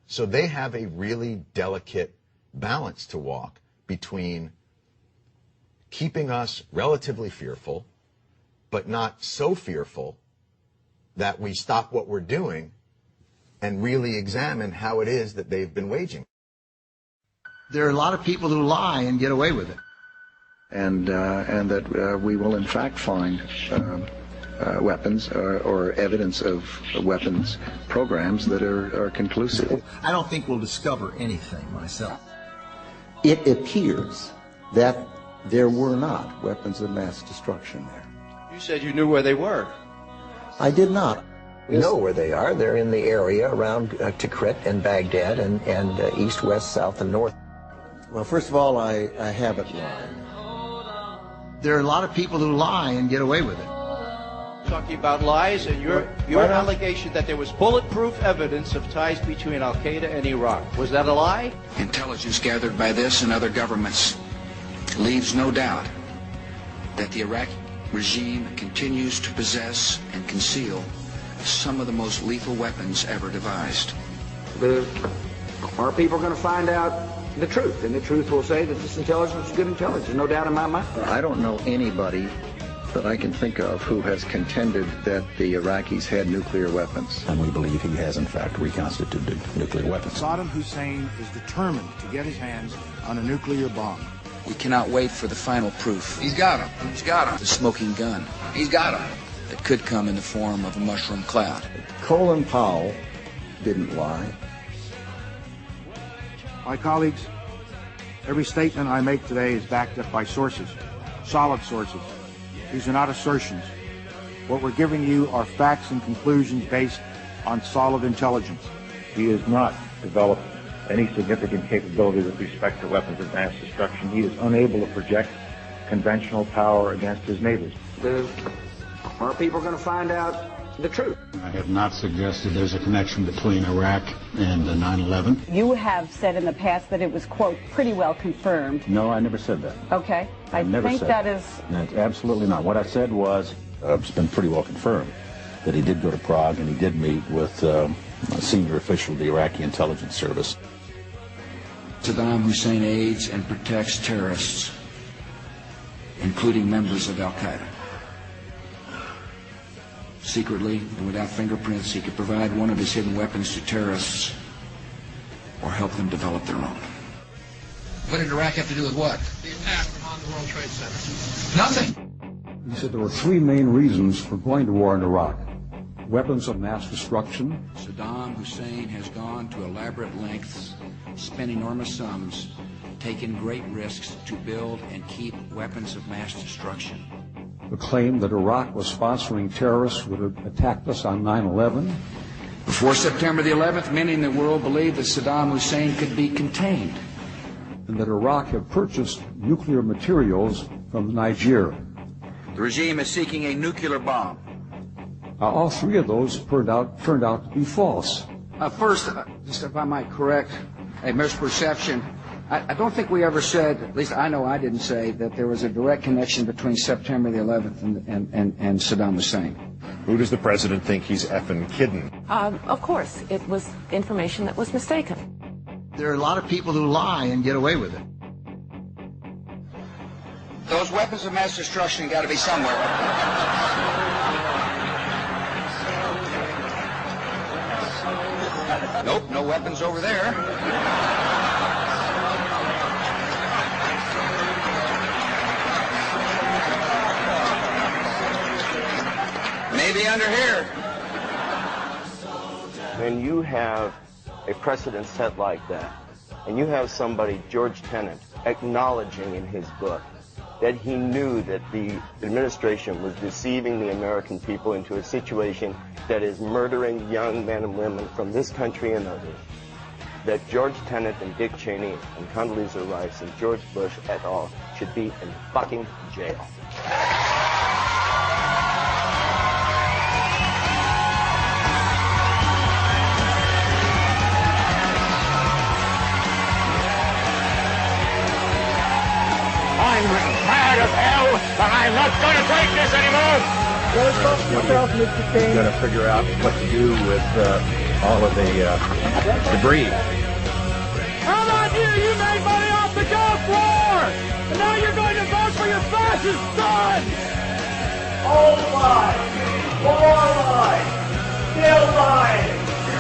So they have a really delicate balance to walk between keeping us relatively fearful, but not so fearful that we stop what we're doing and really examine how it is that they've been waging. There are a lot of people who lie and get away with it. And that we will in fact find weapons or evidence of weapons programs that are conclusive. I don't think we'll discover anything myself. It appears that there were not weapons of mass destruction there. You said you knew where they were. I did not. We know where they are. They're in the area around Tikrit and Baghdad and east, west, south, and north. Well, first of all, I haven't lied. There are a lot of people who lie and get away with it. Talking about lies and your allegation that there was bulletproof evidence of ties between Al-Qaeda and Iraq. Was that a lie? Intelligence gathered by this and other governments leaves no doubt that the Iraqi regime continues to possess and conceal some of the most lethal weapons ever devised. Our people are going to find out the truth, and the truth will say that this intelligence is good intelligence, no doubt in my mind. I don't know anybody that I can think of who has contended that the Iraqis had nuclear weapons. And we believe he has, in fact, reconstituted nuclear weapons. Saddam Hussein is determined to get his hands on a nuclear bomb. We cannot wait for the final proof. He's got him. He's got him. The smoking gun. He's got him. That could come in the form of a mushroom cloud. Colin Powell didn't lie. My colleagues, every statement I make today is backed up by sources, solid sources. These are not assertions. What we're giving you are facts and conclusions based on solid intelligence. He has not developed any significant capability with respect to weapons of mass destruction. He is unable to project conventional power against his neighbors. Our people are going to find out the truth. I have not suggested there's a connection between Iraq and 9/11. You have said in the past that it was, quote, pretty well confirmed. No, I never said that. Okay. I think that is... Absolutely not. What I said was, it's been pretty well confirmed that he did go to Prague and he did meet with a senior official of the Iraqi intelligence service. Saddam Hussein aids and protects terrorists, including members of Al-Qaeda. Secretly and without fingerprints, he could provide one of his hidden weapons to terrorists or help them develop their own. What did Iraq have to do with what? The attack on the World Trade Center. Nothing. He said there were three main reasons for going to war in Iraq. Weapons of mass destruction. Saddam Hussein has gone to elaborate lengths, spent enormous sums, taken great risks to build and keep weapons of mass destruction. The claim that Iraq was sponsoring terrorists who had attacked us on 9/11. Before September the 11th, many in the world believed that Saddam Hussein could be contained. And that Iraq had purchased nuclear materials from Nigeria. The regime is seeking a nuclear bomb. All three of those turned out to be false. First, just if I might correct a misperception, I don't think we ever said, at least I know I didn't say, that there was a direct connection between September the 11th and Saddam Hussein. Who does the president think he's effing kidding? Of course, it was information that was mistaken. There are a lot of people who lie and get away with it. Those weapons of mass destruction got to be somewhere. Nope, no weapons over there. Maybe under here. When you have a precedent set like that, and you have somebody, George Tenet, acknowledging in his book that he knew that the administration was deceiving the American people into a situation that is murdering young men and women from this country and others, that George Tenet and Dick Cheney and Condelezza Rice and George Bush et al. Should be in fucking jail. I'm mad as hell, and I'm not going to take this anymore. You've got to figure out what to do with all of the debris. How about you? You made money off the Gulf War! And now you're going to vote for your fascist son! All lies! More lies! Still lies!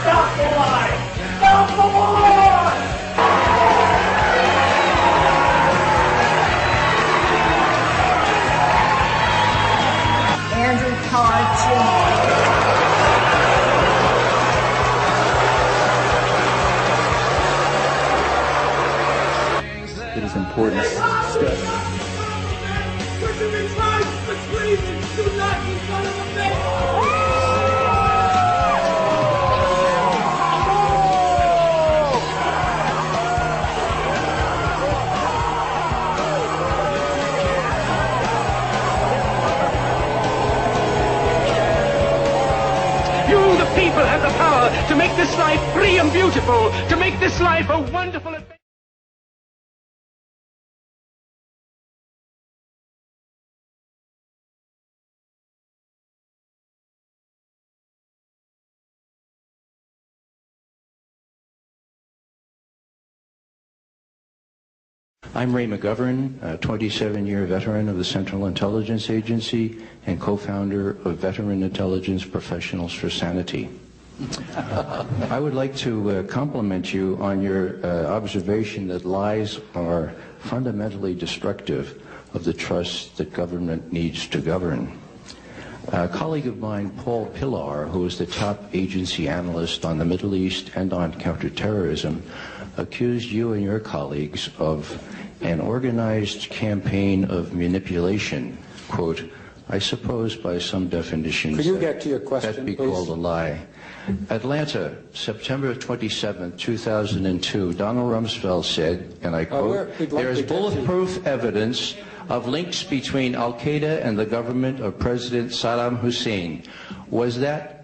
Stop the lies! Stop the lies! Andrew Todd Cheney. It is important step. You, the people, have the power to make this life free and beautiful, to make this life a wonderful adventure. I'm Ray McGovern, a 27-year veteran of the Central Intelligence Agency and co-founder of Veteran Intelligence Professionals for Sanity. I would like to compliment you on your observation that lies are fundamentally destructive of the trust that government needs to govern. A colleague of mine, Paul Pillar, who is the top agency analyst on the Middle East and on counterterrorism, accused you and your colleagues of an organized campaign of manipulation, quote, I suppose by some definitions Could you get to your question, that be please? called a lie. Atlanta, September 27, 2002, Donald Rumsfeld said, and I quote, there is bulletproof evidence of links between Al-Qaeda and the government of President Saddam Hussein. Was that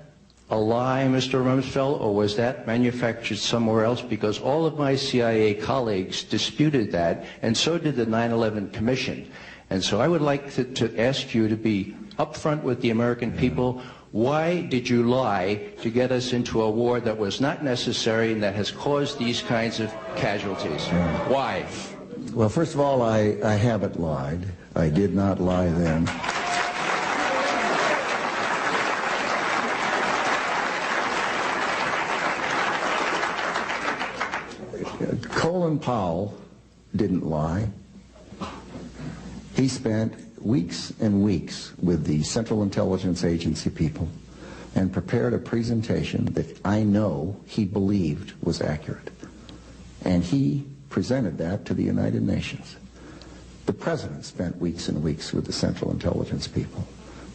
a lie, Mr. Rumsfeld, or was that manufactured somewhere else? Because all of my CIA colleagues disputed that, and so did the 9/11 Commission. And so I would like to ask you to be upfront with the American people. Why did you lie to get us into a war that was not necessary and that has caused these kinds of casualties? Why? Well, first of all, I haven't lied. I did not lie then. Colin Powell didn't lie. He spent weeks and weeks with the Central Intelligence Agency people and prepared a presentation that I know he believed was accurate. And he presented that to the United Nations. The president spent weeks and weeks with the Central Intelligence people.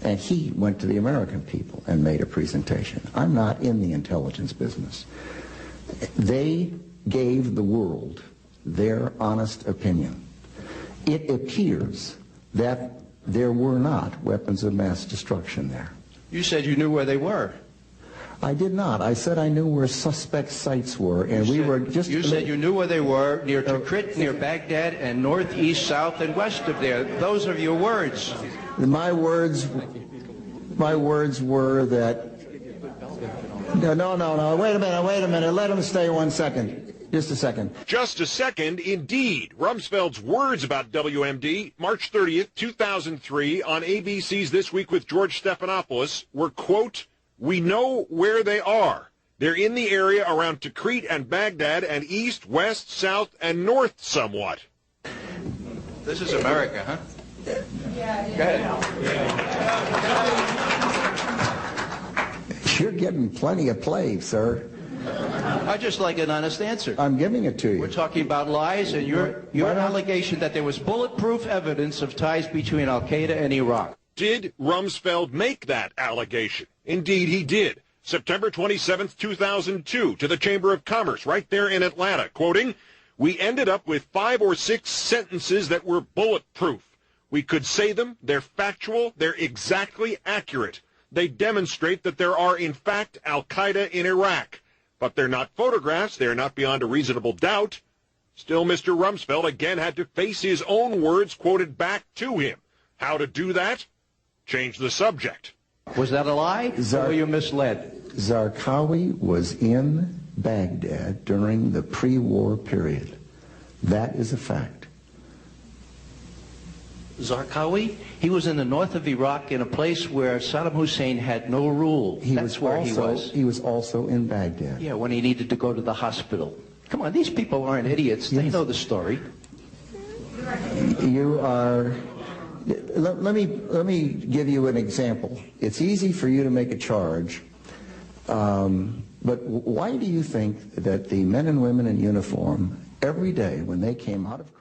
And he went to the American people and made a presentation. I'm not in the intelligence business. They gave the world their honest opinion. It appears that there were not weapons of mass destruction there. You said you knew where they were. I did not. I said I knew where suspect sites were, and we were just... You said you knew where they were, near Tikrit, near Baghdad, and northeast, south, and west of there. Those are your words. My words were that... No. Wait a minute. Let him stay 1 second. Just a second. Just a second, indeed. Rumsfeld's words about WMD, March 30th, 2003, on ABC's This Week with George Stephanopoulos, were, quote, we know where they are. They're in the area around Tikrit and Baghdad and east, west, south, and north somewhat. This is America, huh? Yeah. Go ahead. You're getting plenty of play, sir. I'd just like an honest answer. I'm giving it to you. We're talking about lies, and your allegation that there was bulletproof evidence of ties between Al-Qaeda and Iraq. Did Rumsfeld make that allegation? Indeed, he did. September 27th, 2002, to the Chamber of Commerce, right there in Atlanta, quoting, we ended up with 5 or 6 sentences that were bulletproof. We could say them, they're factual, they're exactly accurate. They demonstrate that there are, in fact, Al-Qaeda in Iraq. But they're not photographs, they're not beyond a reasonable doubt. Still, Mr. Rumsfeld again had to face his own words quoted back to him. How to do that? Change the subject. Was that a lie, or were you misled? Zarqawi was in Baghdad during the pre-war period. That is a fact. Zarqawi? He was in the north of Iraq in a place where Saddam Hussein had no rule. That's where he was. He was also in Baghdad. Yeah, when he needed to go to the hospital. Come on, these people aren't idiots. They know the story. You are... Let me give you an example. It's easy for you to make a charge, but why do you think that the men and women in uniform every day when they came out of